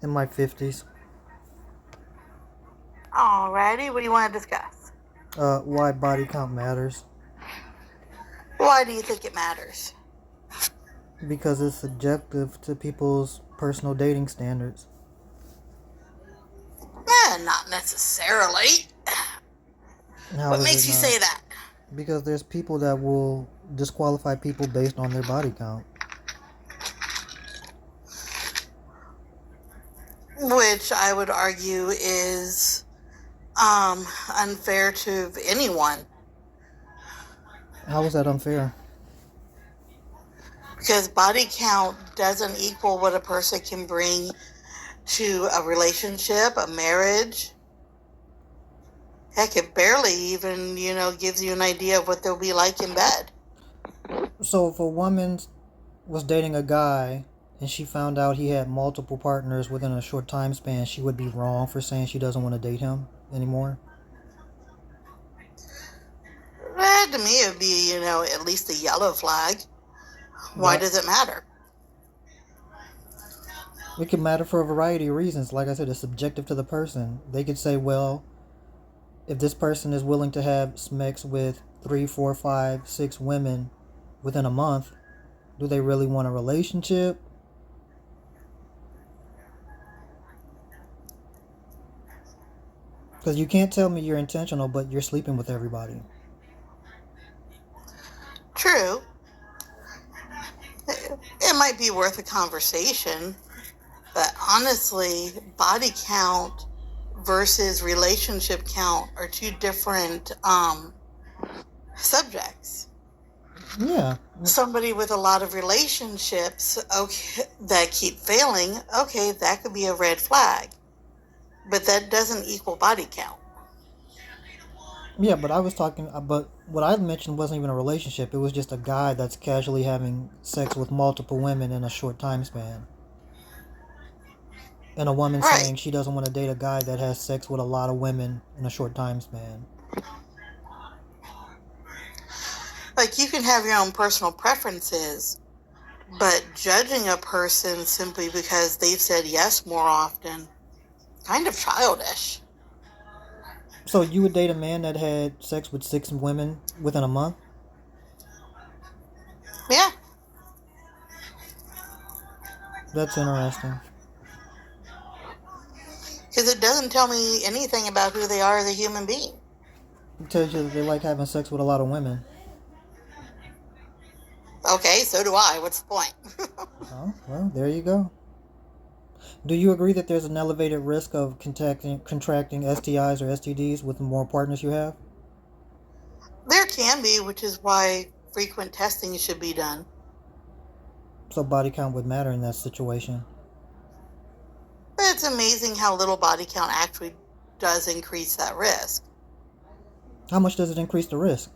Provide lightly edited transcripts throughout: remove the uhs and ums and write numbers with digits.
In my 50s. Alrighty, what do you want to discuss? Why body count matters. Why do you think it matters? Because it's subjective to people's personal dating standards. Not necessarily. How What is it makes you not? say that? Because there's people that will disqualify people based on their body count. Which I would argue is unfair to anyone. How is that unfair? Because body count doesn't equal what a person can bring to a relationship, a marriage. Heck, it barely even, gives you an idea of what they'll be like in bed. So if a woman was dating a guy and she found out he had multiple partners within a short time span, she would be wrong for saying she doesn't want to date him anymore? To me, it would be, at least a yellow flag. Why What? does it matter? It could matter for a variety of reasons. Like I said, it's subjective to the person. They could say, well, if this person is willing to have sex with 3, 4, 5, 6 women within a month, do they really want a relationship? Because you can't tell me you're intentional, but you're sleeping with everybody. True. It might be worth a conversation, but honestly, body count versus relationship count are two different subjects. Yeah. Somebody with a lot of relationships, okay, that keep failing, okay, that could be a red flag, but that doesn't equal body count. Yeah, but I was talking, but what I mentioned wasn't even a relationship. It was just a guy that's casually having sex with multiple women in a short time span. And a woman Right. saying she doesn't want to date a guy that has sex with a lot of women in a short time span. Like, you can have your own personal preferences, but judging a person simply because they've said yes more often, kind of childish. So you would date a man that had sex with 6 women within a month? Yeah. That's interesting. Because it doesn't tell me anything about who they are as a human being. It tells you that they like having sex with a lot of women. Okay, so do I. What's the point? Oh, well, there you go. Do you agree that there's an elevated risk of contracting STIs or STDs with the more partners you have? There can be, which is why frequent testing should be done. So body count would matter in that situation. But it's amazing how little body count actually does increase that risk. How much does it increase the risk?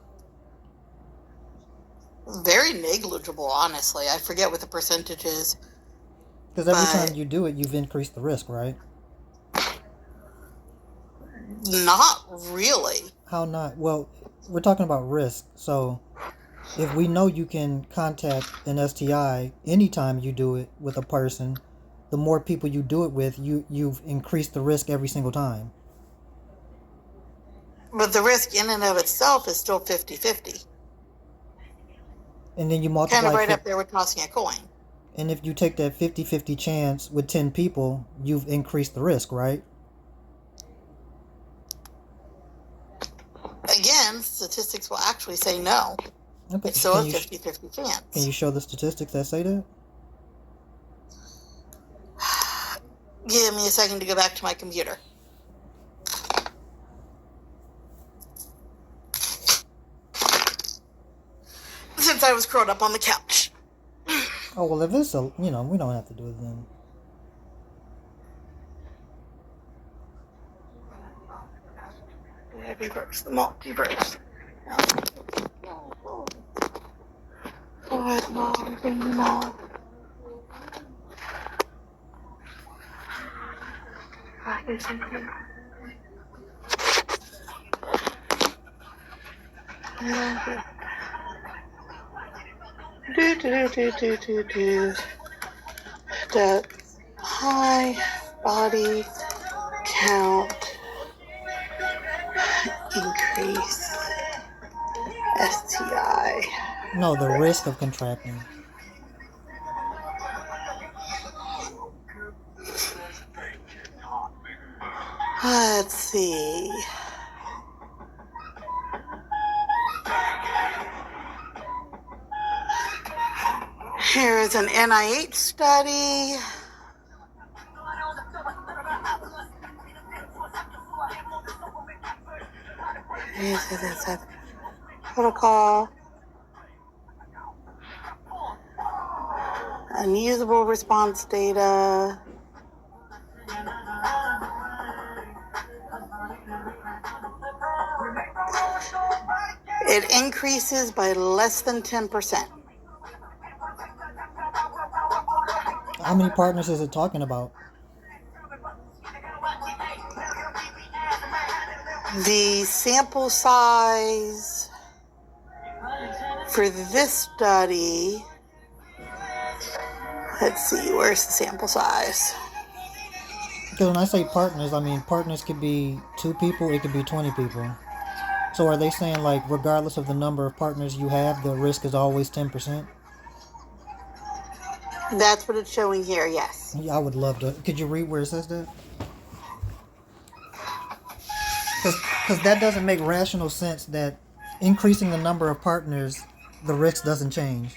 Very negligible, honestly. I forget what the percentage is, Because every time but you do it, you've increased the risk, right? not really. How not? Well, we're talking about risk. So if we know you can contact an STI anytime you do it with a person, the more people you do it with, you've increased the risk every single time. But the risk in and of itself is still 50-50. And then you Kind of multiply right it. up there with tossing a coin. And if you take that 50-50 chance with 10 people, you've increased the risk, right? Again, statistics will actually say no. Okay. It's still a 50-50 chance. Can you show the statistics that say that? Give me a second to go back to my computer. Since I was curled up on the couch. Oh, well, if it's we don't have to do it then. Reverse the multiverse. Forward, more. Do. Hi. Body count increase. STI. No, the risk of contracting. Let's see. Here's an NIH study. Protocol. Unusable response data. It increases by less than 10%. How many partners is it talking about? The sample size for this study, let's see, where's the sample size? Because when I say partners, I mean partners could be 2 people, it could be 20 people. So are they saying, like, regardless of the number of partners you have, the risk is always 10%? That's what it's showing here, yes. Yeah, I would love to. Could you read where it says that? Because that doesn't make rational sense that increasing the number of partners, the risk doesn't change.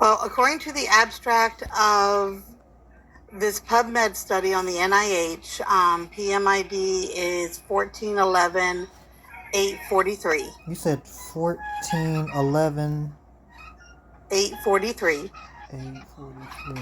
Well, according to the abstract of this PubMed study on the NIH, PMID is 1411-843. You said 1411... 843. 843.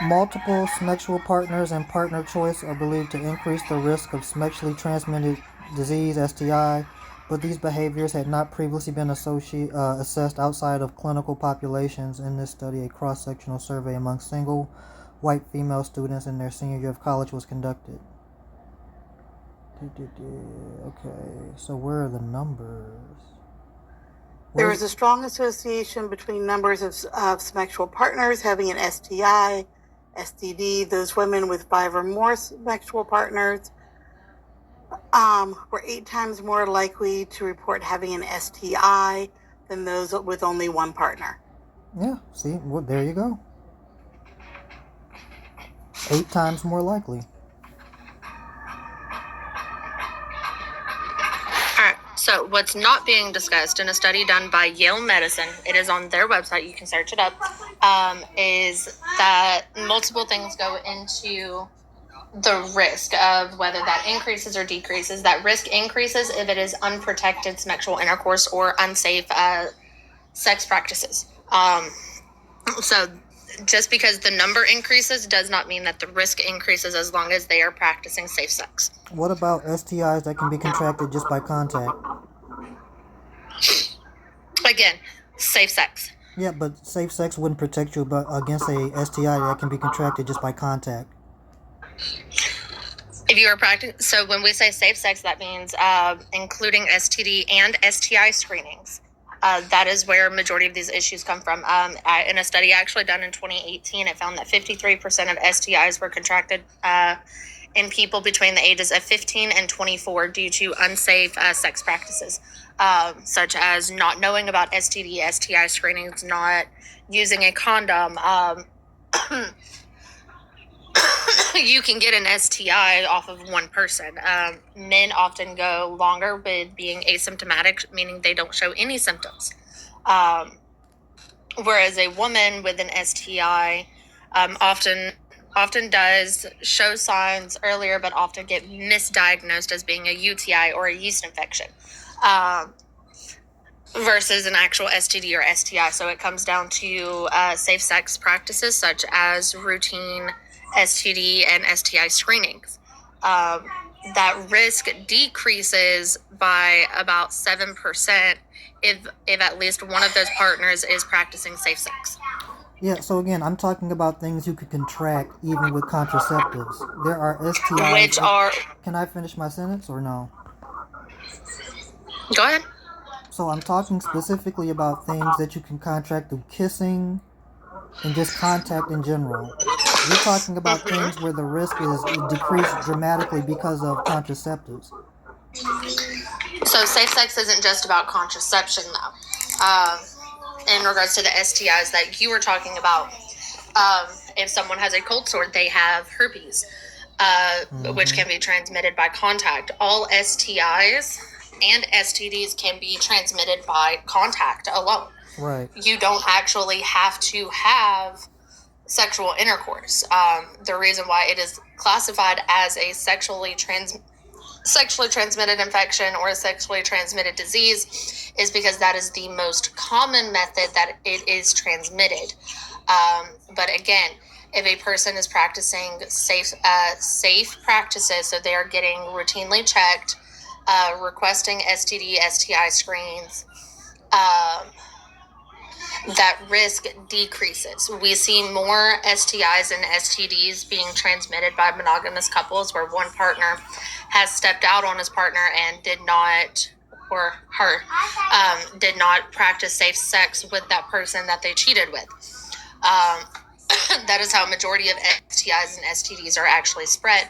Multiple sexual partners and partner choice are believed to increase the risk of sexually transmitted disease, STI, but these behaviors had not previously been assessed outside of clinical populations. In this study, a cross-sectional survey among single white female students in their senior year of college was conducted. Okay, so where are the numbers? There is a strong association between numbers of sexual partners having an STI, STD. Those women with 5 or more sexual partners were 8 times more likely to report having an STI than those with only one partner. Yeah, see, well, there you go. 8 times more likely. So what's not being discussed in a study done by Yale Medicine, it is on their website, you can search it up, is that multiple things go into the risk of whether that increases or decreases. That risk increases if it is unprotected sexual intercourse or unsafe sex practices. So just because the number increases does not mean that the risk increases as long as they are practicing safe sex. What about STIs that can be contracted just by contact? Again, safe sex. Yeah, but safe sex wouldn't protect you against a STI that can be contracted just by contact. If you are practicing, so when we say safe sex, that means including STD and STI screenings. That is where majority of these issues come from. In a study actually done in 2018, it found that 53% of STIs were contracted in people between the ages of 15 and 24 due to unsafe sex practices, such as not knowing about STD, STI screenings, not using a condom. You can get an STI off of one person. Men often go longer with being asymptomatic, meaning they don't show any symptoms. Whereas a woman with an STI often does show signs earlier, but often get misdiagnosed as being a UTI or a yeast infection, versus an actual STD or STI. So it comes down to safe sex practices such as routine STD and STI screenings. That risk decreases by about 7% if at least one of those partners is practicing safe sex. Yeah, so again, I'm talking about things you could contract even with contraceptives. There are STIs. Which are... Can I finish my sentence or no? Go ahead. So I'm talking specifically about things that you can contract through kissing and just contact in general. You're talking about things where the risk is decreased dramatically because of contraceptives. So safe sex isn't just about contraception, though. In regards to the STIs that you were talking about, if someone has a cold sore, they have herpes, which can be transmitted by contact. All STIs and STDs can be transmitted by contact alone. Right. You don't actually have to have sexual intercourse. The reason why it is classified as a sexually transmitted infection or a sexually transmitted disease is because that is the most common method that it is transmitted. But again, if a person is practicing safe practices, so they are getting routinely checked, requesting STD, STI screens, that risk decreases. We see more STIs and STDs being transmitted by monogamous couples where one partner has stepped out on his partner and did not, or her, did not practice safe sex with that person that they cheated with. That is how a majority of STIs and STDs are actually spread,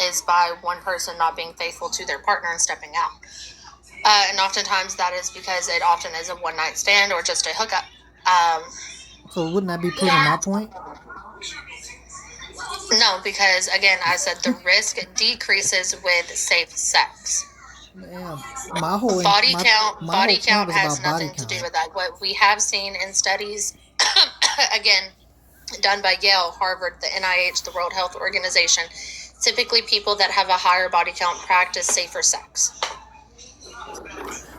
is by one person not being faithful to their partner and stepping out. And oftentimes that is because it often is a one-night stand or just a hookup. So wouldn't that be proving my point? No, because again, I said the risk decreases with safe sex. Yeah, my whole Body my count whole point was has about body nothing to do count. with that. What we have seen in studies, again, done by Yale, Harvard, the NIH, the World Health Organization, typically people that have a higher body count practice safer sex.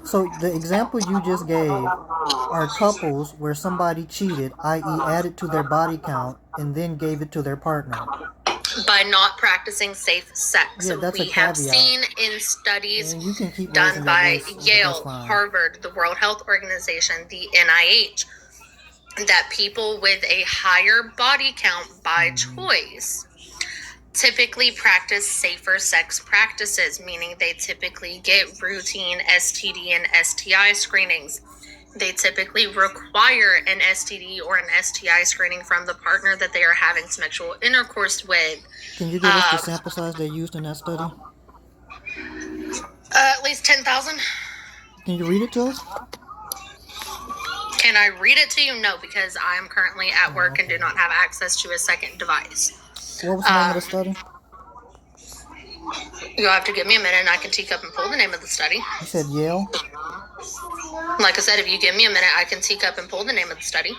So the example you just gave are couples where somebody cheated, i.e., added to their body count and then gave it to their partner. By not practicing safe sex. Yeah, that's a We have caveat. seen in studies And you can keep done raising your by voice, but that's Yale, fine. Harvard, the World Health Organization, the NIH, that people with a higher body count by choice typically practice safer sex practices, meaning they typically get routine STD and STI screenings. They typically require an STD or an STI screening from the partner that they are having sexual intercourse with. Can you give us the sample size they used in that study? At least 10,000. Can you read it to us? Can I read it to you? No, because I am currently at work and do not have access to a second device. What was the name of the study? You'll have to give me a minute and I can teak up and pull the name of the study. You said Yale? Like I said, if you give me a minute, I can teak up and pull the name of the study.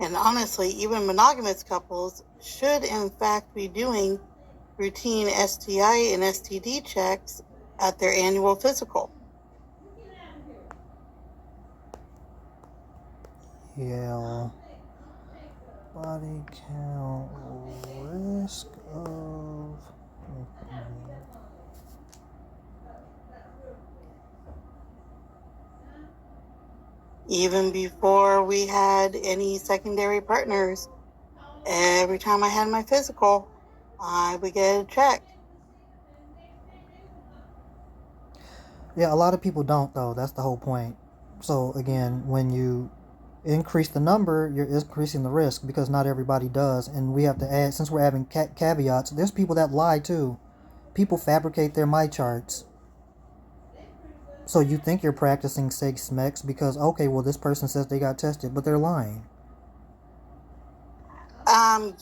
And honestly, even monogamous couples should in fact be doing routine STI and STD checks at their annual physical. Yale. Body count risk of... Even before we had any secondary partners, every time I had my physical, I would get a check. Yeah, a lot of people don't, though. That's the whole point. So, again, when you increase the number, you're increasing the risk because not everybody does. And we have to add, since we're having caveats, there's people that lie, too. People fabricate their my charts. So you think you're practicing safe sex because, okay, well, this person says they got tested, but they're lying.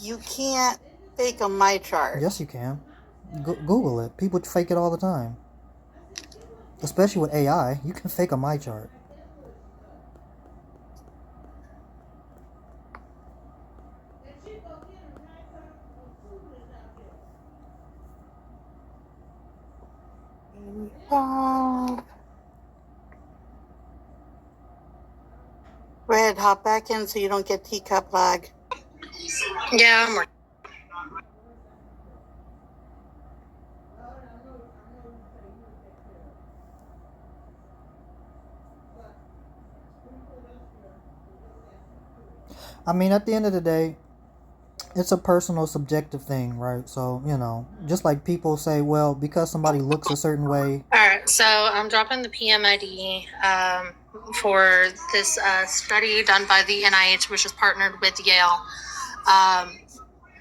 You can't fake a my chart. Yes, you can. Google it. People fake it all the time. Especially with AI, you can fake a my chart. Red, hop back in so you don't get teacup lag. Yeah, I'm working. I mean, at the end of the day, it's a personal, subjective thing, right? So, just like people say, well, because somebody looks a certain way. All right, so I'm dropping the PMID for this study done by the NIH, which is partnered with Yale.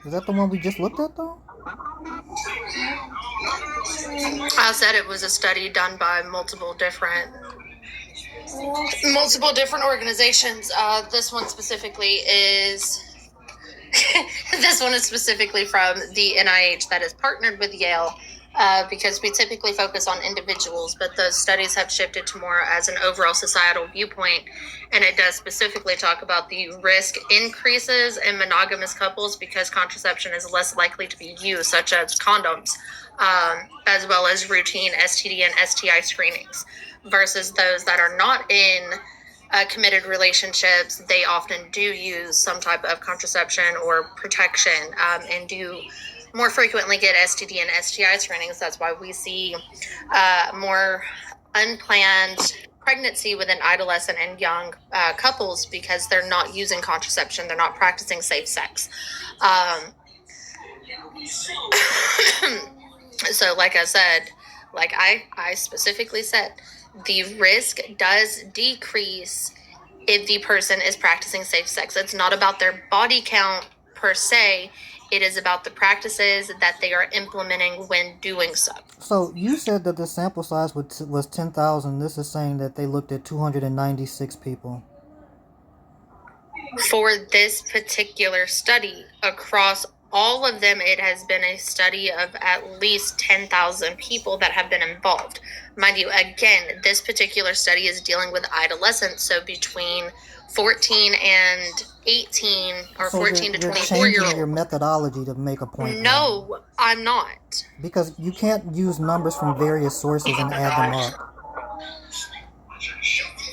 Is that the one we just looked at, though? I said it was a study done by multiple different organizations. This one specifically is from the NIH that is partnered with Yale, because we typically focus on individuals, but those studies have shifted to more as an overall societal viewpoint, and it does specifically talk about the risk increases in monogamous couples because contraception is less likely to be used, such as condoms, as well as routine STD and STI screenings, versus those that are not in committed relationships. They often do use some type of contraception or protection, and do more frequently get STD and STI screenings. That's why we see more unplanned pregnancy within adolescent and young couples, because they're not using contraception. They're not practicing safe sex. So like I said, like I specifically said, the risk does decrease if the person is practicing safe sex. It's not about their body count per se. It is about the practices that they are implementing when doing so. So you said that the sample size was 10,000. This is saying that they looked at 296 people. For this particular study, across all of them, it has been a study of at least 10,000 people that have been involved. Mind you, again, this particular study is dealing with adolescents, so between 14 and 18, or So 14 to you're 24 year changing old. your methodology to make a point. No, I'm not. Because you can't use numbers from various sources and add them up.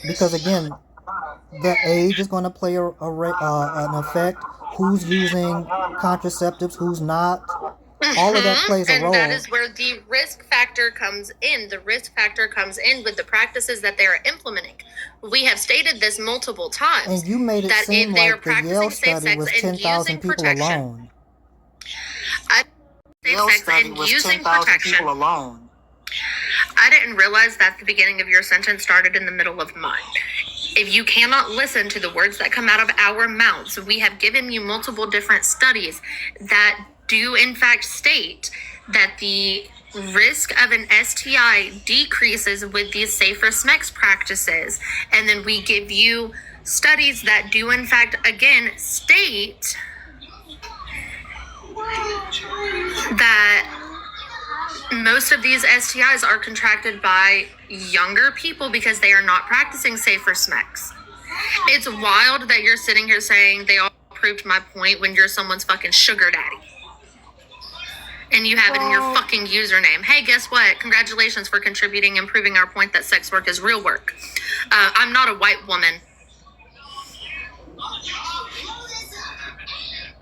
Because again, the age is going to play an effect. Who's using contraceptives, who's not. All of that plays a role. And that is where the risk factor comes in. The risk factor comes in with the practices that they are implementing. We have stated this multiple times. And you made it that seem if they are like the Yale practicing safe study sex was and 10,000 using people protection, alone. Yale study was 10,000 people alone. I didn't realize that the beginning of your sentence started in the middle of mine. If you cannot listen to the words that come out of our mouths, we have given you multiple different studies that do in fact state that the risk of an STI decreases with these safer sex practices. And then we give you studies that do in fact, again, state that most of these STIs are contracted by younger people because they are not practicing safer sex. It's wild that you're sitting here saying they all proved my point when you're someone's fucking sugar daddy. And you have it in your fucking username. Hey, guess what? Congratulations for contributing and proving our point that sex work is real work. I'm not a white woman.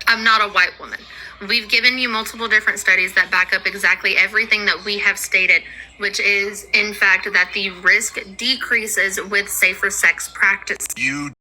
I'm not a white woman. We've given you multiple different studies that back up exactly everything that we have stated, which is, in fact, that the risk decreases with safer sex practice. You